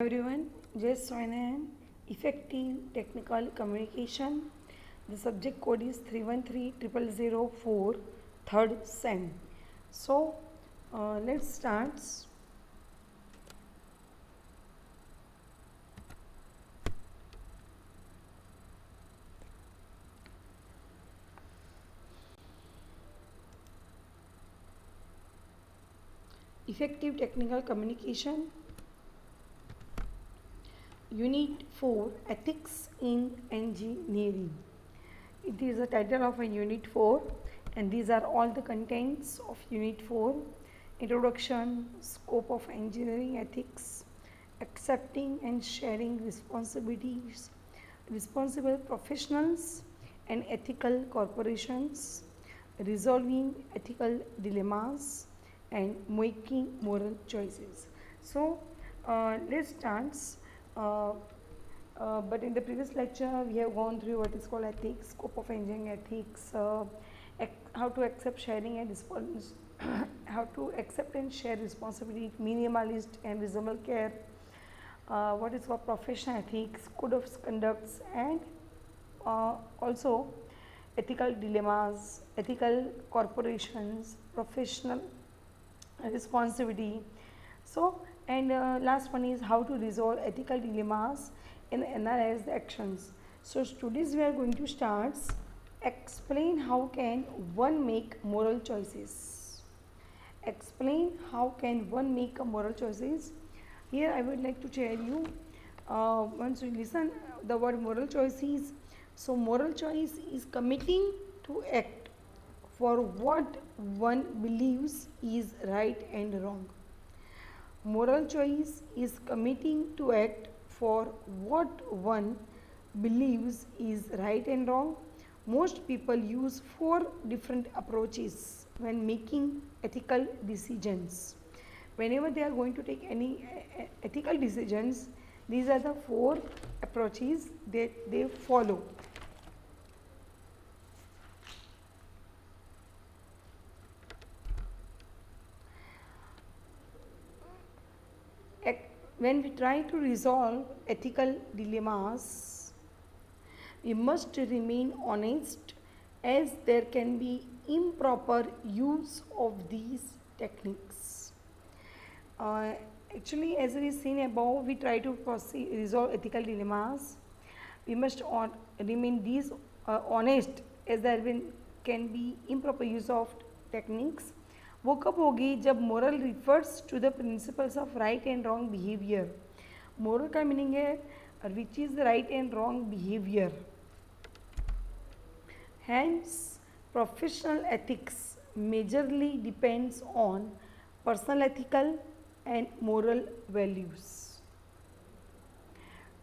Everyone, just join in effective technical communication. The subject code is 3130004 third sem. So let's start. Effective technical communication. Unit 4 Ethics in Engineering. It is the title of a Unit 4 and these are all the contents of Unit 4. Introduction, scope of engineering ethics, accepting and sharing responsibilities, responsible professionals and ethical corporations, resolving ethical dilemmas and making moral choices. So let's start. But in the previous lecture we have gone through what is called ethics, scope of engineering ethics, how to accept sharing and how to accept and share responsibility, minimalist and reasonable care, what is called professional ethics, code of conducts, and also ethical dilemmas, ethical corporations, professional responsibility. So and last one is how to resolve ethical dilemmas and analyze the actions. So students, we are going to start. Explain how can one make moral choices. Explain how can one make a moral choices. Here I would like to tell you, once you listen the word moral choices. So moral choice is committing to act for what one believes is right and wrong. Moral choice is committing to act for what one believes is right and wrong. Most people use 4 different approaches when making ethical decisions. Whenever they are going to take any ethical decisions, these are the 4 approaches that they follow. When we try to resolve ethical dilemmas, we must remain honest, as there can be improper use of these techniques. Actually, as we seen above, we try to resolve ethical dilemmas. We must remain these honest, as there can be improper use of techniques. वो कब होगी जब moral refers to the principles of right and wrong behaviour. Moral का meaning है which is the right and wrong behaviour. Hence professional ethics majorly depends on personal ethical and moral values.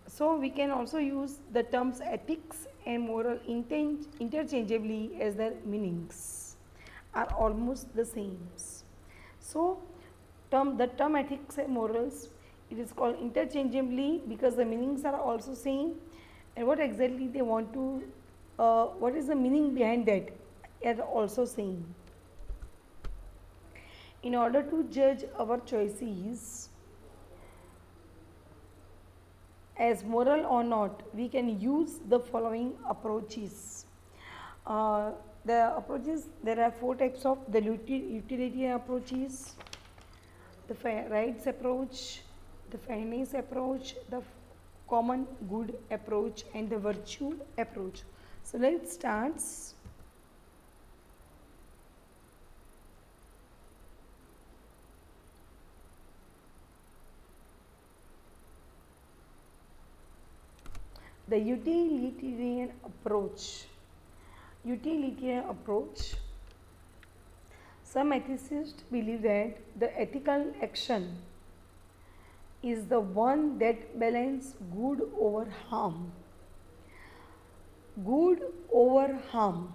So we can also use the terms ethics and moral interchangeably, as their meanings are almost the same. So the term ethics and morals, it is called interchangeably because the meanings are also same, and what exactly they want to what is the meaning behind that are also same. In order to judge our choices as moral or not, we can use the following approaches. The approaches, there are 4 types of the utilitarian approaches, the rights approach, the fairness approach, the common good approach, and the virtue approach. So let's start. The utilitarian approach. Utilitarian approach. Some ethicists believe that the ethical action is the one that balances good over harm. Good over harm.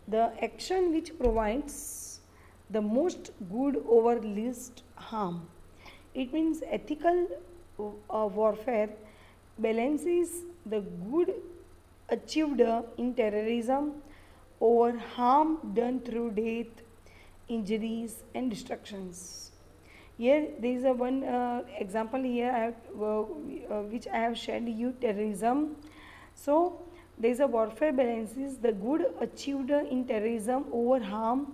The action which provides the most good over least harm. It means ethical warfare balances the good achieved in terrorism over harm done through death, injuries and destructions. Here there is a one example here I have, which I have shared you, terrorism. So there is a warfare balances the good achieved in terrorism over harm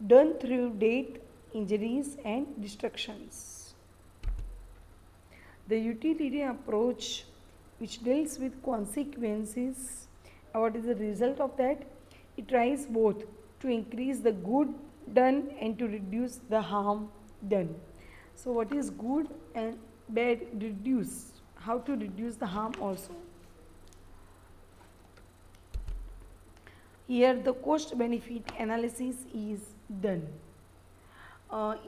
done through death, injuries and destructions. The utilitarian approach which deals with consequences, what is the result of that? It tries both to increase the good done and to reduce the harm done. So what is good and bad reduce? How to reduce the harm also? Here the cost benefit analysis is done.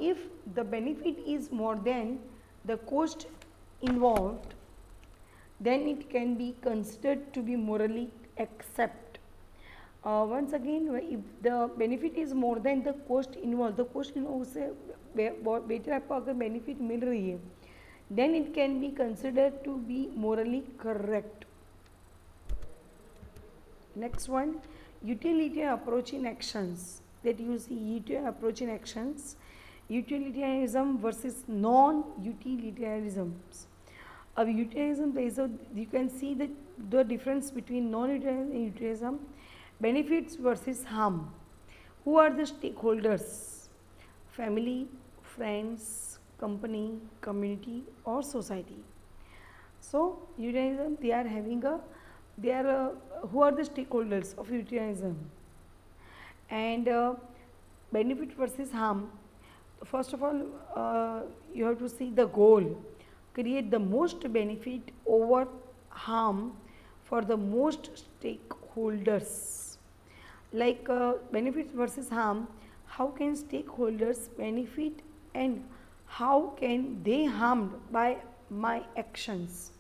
If the benefit is more than the cost involved, then it can be considered to be morally accept. Once again, if the benefit is more than the cost involved, the cost involved से better आपको अगर benefit मिल रही है, then it can be considered to be morally correct. Next one, utilitarian approach in actions. That you see utilitarian approach in actions, utilitarianism versus non-utilitarianisms. Of utilitarianism, there is a, you can see the difference between non-utilitarianism and utilitarianism. Benefits versus harm. Who are the stakeholders? Family, friends, company, community or society. So utilitarianism, they are having a, they are who are the stakeholders of utilitarianism? And benefit versus harm. First of all, you have to see the goal. Create the most benefit over harm for the most stakeholders. Like benefits versus harm, how can stakeholders benefit and how can they harmed by my actions?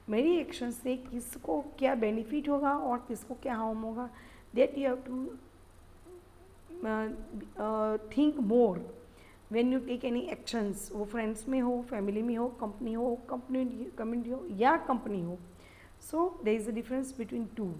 मेरी action से किसको क्या benefit होगा और किसको क्या harm होगा, that you have to think more when you take any actions. वो फ्रेंड्स में हो, फैमिली में हो, कंपनी कम्युनिटी हो या कंपनी हो. So there is a difference between two.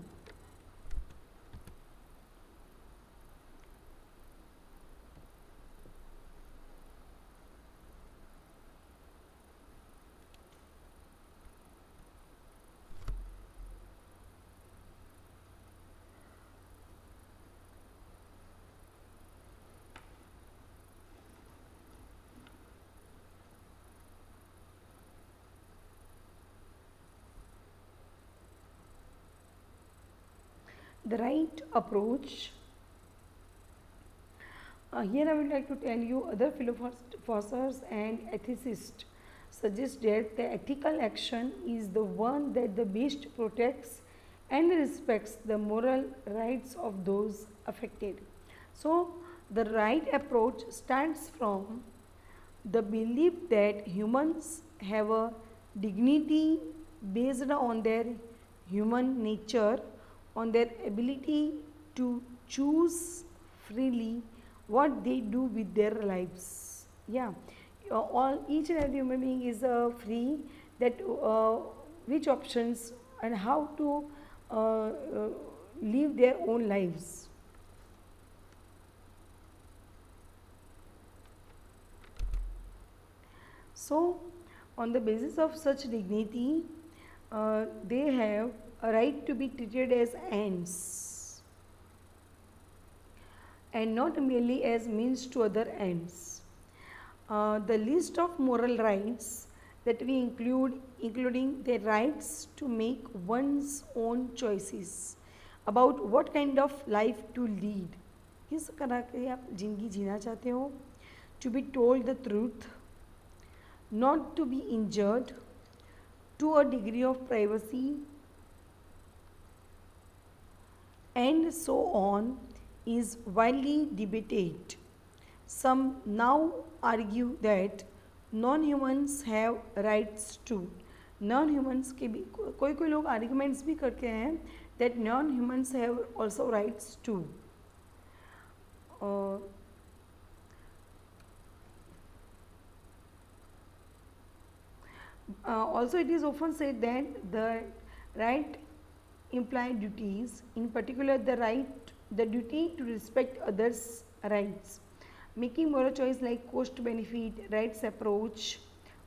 The right approach. Here I would like to tell you other philosophers and ethicists suggest that the ethical action is the one that the best protects and respects the moral rights of those affected. So the right approach stands from the belief that humans have a dignity based on their human nature, on their ability to choose freely what they do with their lives. Yeah, all each and every human being is free that which options and how to live their own lives. So, on the basis of such dignity, they have a right to be treated as ends and not merely as means to other ends. The list of moral rights that we include, including the rights to make one's own choices about what kind of life to lead. किस तरह की आप जिंदगी जीना चाहते हो? To be told the truth, not to be injured, to a degree of privacy, and so on, is widely debated. Some now argue that non-humans have rights too. Non-humans के भी कोई लोग arguments भी करते हैं that non-humans have also rights too. Also, it is often said that the right imply duties, in particular the duty to respect others' rights. making moral choice like cost benefit, rights approach,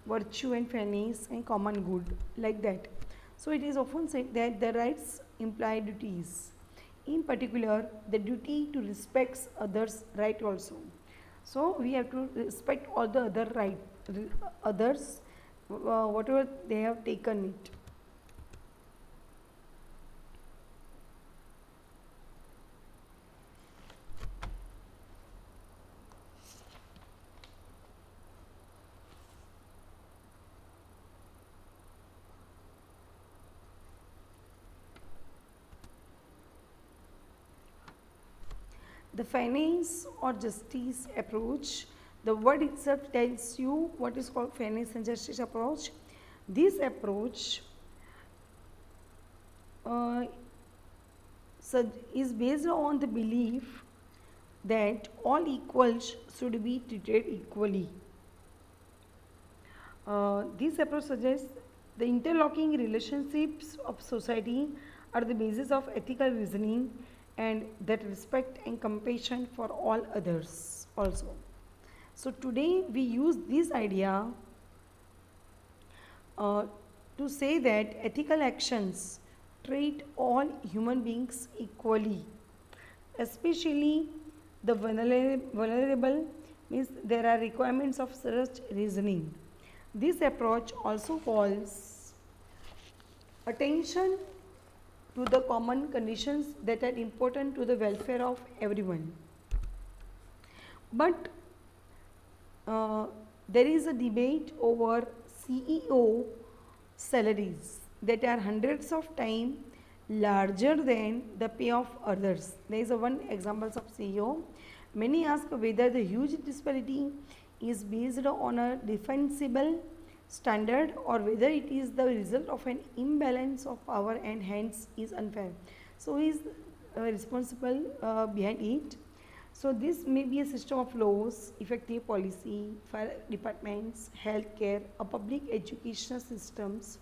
virtue and fairness, and common good, like that. So it is often said that the rights imply duties. In particular, the duty to respect others' right also. So we have to respect all the other right, others, whatever they have taken it. The fairness or justice approach, the word itself tells you what is called fairness and justice approach. This approach uh, is based on the belief that all equals should be treated equally. This approach suggests the interlocking relationships of society are the basis of ethical reasoning and that respect and compassion for all others also. So today we use this idea uh, to say that ethical actions treat all human beings equally, especially the vulnerable, means there are requirements of such reasoning. This approach also calls attention to the common conditions that are important to the welfare of everyone. But uh, there is a debate over CEO salaries that are hundreds of times larger than the pay of others. There is a one example of CEO. Many ask whether the huge disparity is based on a defensible standard or whether it is the result of an imbalance of power and hence is unfair. So who is responsible behind it? So this may be a system of laws, effective policy, fire departments, healthcare, a public educational systems,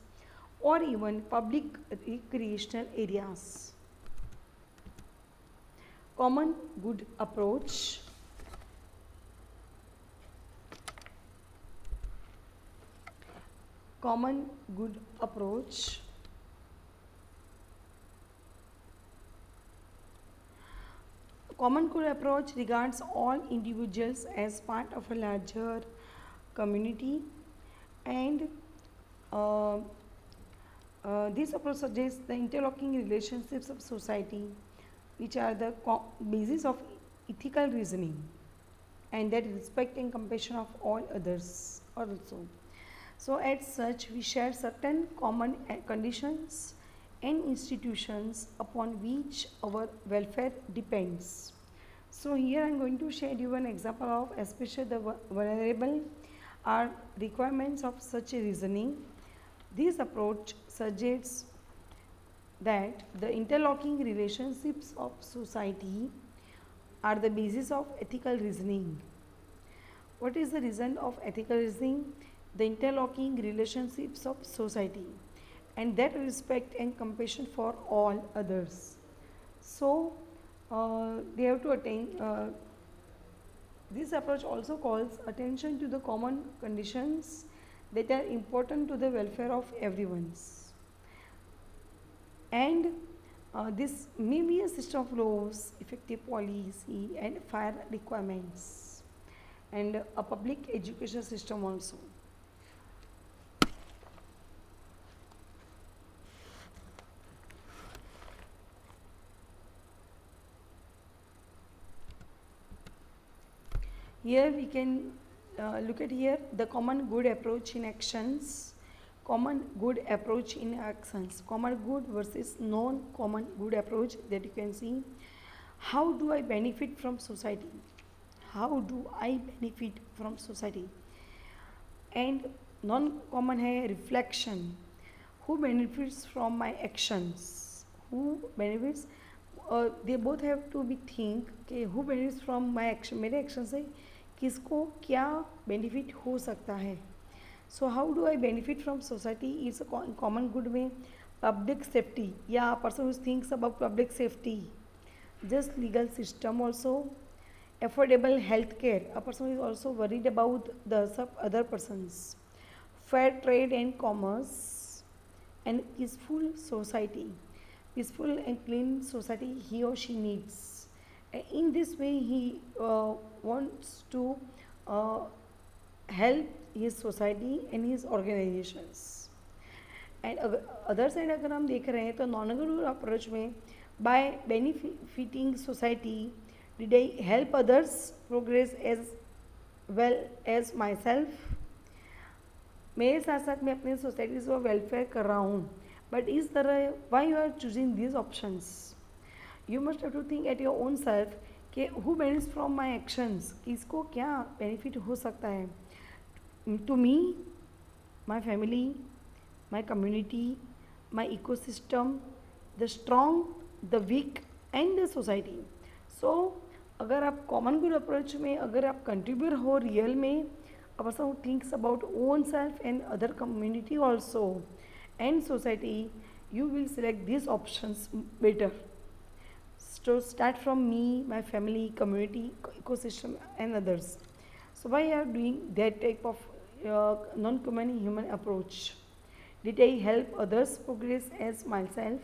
or even public recreational areas. Common good approach. Common good approach. Common good approach regards all individuals as part of a larger community, and this approach suggests the interlocking relationships of society, which are the basis of ethical reasoning, and that respect and compassion of all others also. So, as such, we share certain common conditions and institutions upon which our welfare depends. So, here I am going to share you an example of especially the vulnerable are requirements of such a reasoning. This approach suggests that the interlocking relationships of society are the basis of ethical reasoning. What is the reason of ethical reasoning? The interlocking relationships of society and that respect and compassion for all others. So, they have to attain. This approach also calls attention to the common conditions that are important to the welfare of everyone's. And this may be a system of laws, effective policy, and fire requirements, and a public education system also. Here we can look at here the common good approach in actions, common good approach in actions, common good versus non-common good approach that you can see. How do I benefit from society? How do I benefit from society? And non-common है reflection. Who benefits from my actions? Who benefits? They both have to be think कि who benefits from my action? मेरे action से किसको क्या benefit हो सकता है. So how do I benefit from society it's common good में public safety या person who thinks about public safety, just legal system also, affordable health care. A person is also worried about the other persons. Fair trade and commerce, and peaceful society. Peaceful and clean society he or she needs. In this way he wants to uh, help his society and his organizations. And other side अगर हम देख रहे हैं तो non aggressive approach में by benefiting society did I help others progress as well as myself. मेरे साथ साथ मैं अपनी सोसाइटीज़ को वेलफेयर कर रहा हूँ. बट इस तरह why you are choosing this options, you must have to think at your own self कि who benefits from my actions, किसको क्या बेनिफिट हो सकता है. To me, my family, my community, my ecosystem, the strong, the weak and the society. So अगर आप common good approach में अगर आप कंट्रीब्यूट हो रियल में, a person who thinks about own self and other community also and society, you will select these options better. So start from me, my family, community, ecosystem and others. So why you are doing that type of non-common human approach? Did I help others progress as myself?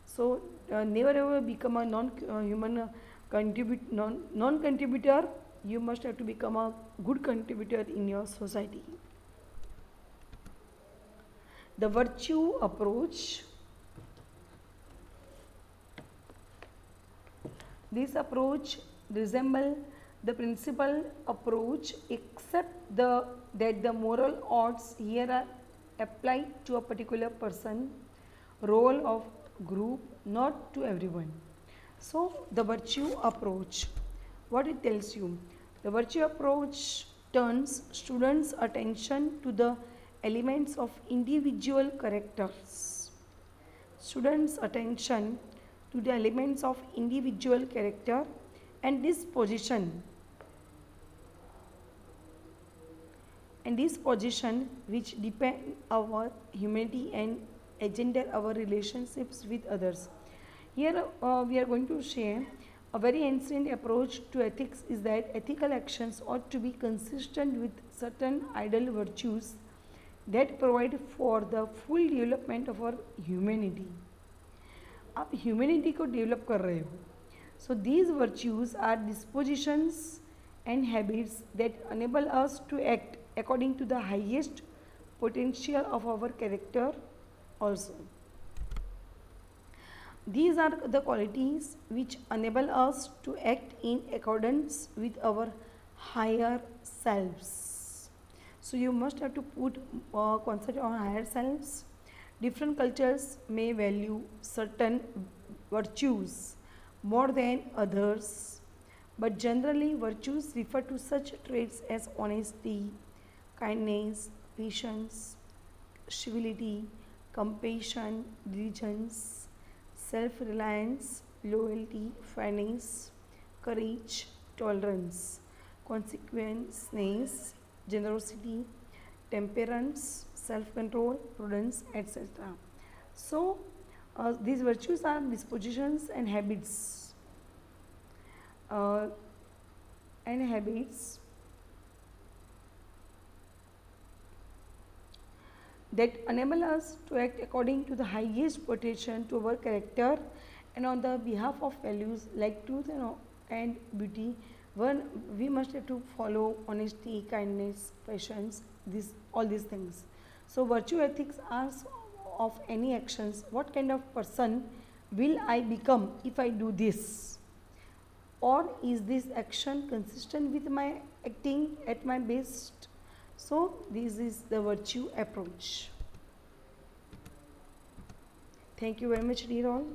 So never ever become a non-contributor. You must have to become a good contributor in your society. The virtue approach. This approach resembles the principal approach, except that the moral odds here are applied to a particular person, role of group, not to everyone. So the virtue approach, what it tells you, the virtue approach turns students' attention to the elements of individual characters. Students' attention to the elements of individual character and disposition. And this position which depend our humanity and engender our relationships with others. Here we are going to share a very ancient approach to ethics is that ethical actions ought to be consistent with certain ideal virtues that provide for the full development of our humanity. आप humanity को develop कर रहे हो. So these virtues are dispositions and habits that enable us to act according to the highest potential of our character also. These are the qualities which enable us to act in accordance with our higher selves. So you must have to put concentrate on higher selves. Different cultures may value certain virtues more than others, but generally virtues refer to such traits as honesty, kindness, patience, civility, compassion, diligence, self-reliance, loyalty, fairness, courage, tolerance, consequences, generosity, temperance, self-control, prudence, etc. So these virtues are dispositions and habits. That enable us to act according to the highest potential to our character and on the behalf of values like truth and beauty. One, we must have to follow honesty, kindness, patience, all these things. So virtue ethics asks of any actions, what kind of person will I become if I do this, or is this action consistent with my acting at my best. So this is the virtue approach. Thank you very much, dear all.